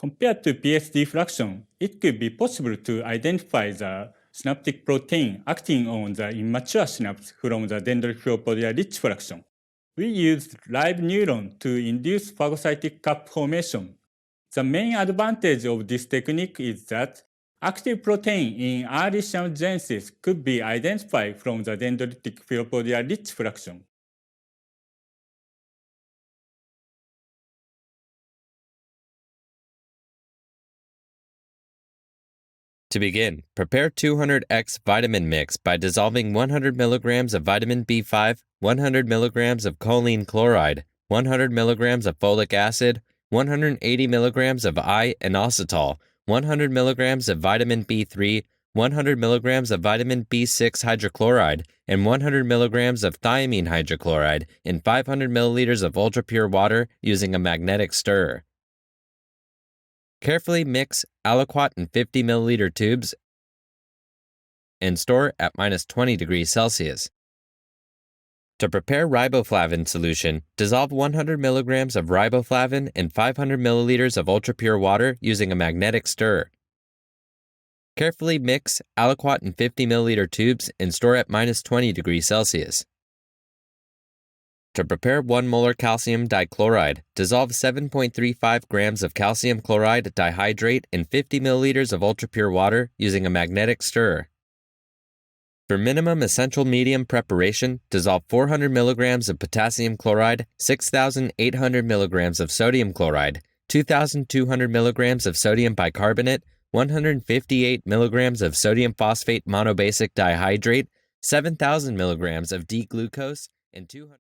Compared to pH diffraction, it could be possible to identify the synaptic protein acting on the immature synapse from the Dendritic Filopodia-rich fraction. We used live neuron to induce phagocytic cup formation. The main advantage of this technique is that active protein in early synaptogenesis could be identified from the Dendritic Filopodia-rich fraction. To begin, prepare 200x vitamin mix by dissolving 100 mg of vitamin B5, 100 mg of choline chloride, 100 mg of folic acid, 180 mg of I-inositol, 100 mg of vitamin B3, 100 mg of vitamin B6 hydrochloride, and 100 mg of thiamine hydrochloride in 500 ml of ultra-pure water using a magnetic stirrer. Carefully mix aliquot in 50 ml tubes and store at -20 degrees Celsius. To prepare riboflavin solution, dissolve 100 mg of riboflavin in 500 ml of ultra-pure water using a magnetic stirrer. Carefully mix aliquot in 50 ml tubes and store at -20 degrees Celsius. To prepare 1 molar calcium dichloride, dissolve 7.35 grams of calcium chloride dihydrate in 50 ml of ultra-pure water using a magnetic stirrer. For minimum essential medium preparation, dissolve 400 mg of potassium chloride, 6,800 mg of sodium chloride, 2,200 mg of sodium bicarbonate, 158 mg of sodium phosphate monobasic dihydrate, 7,000 mg of D-glucose, and 200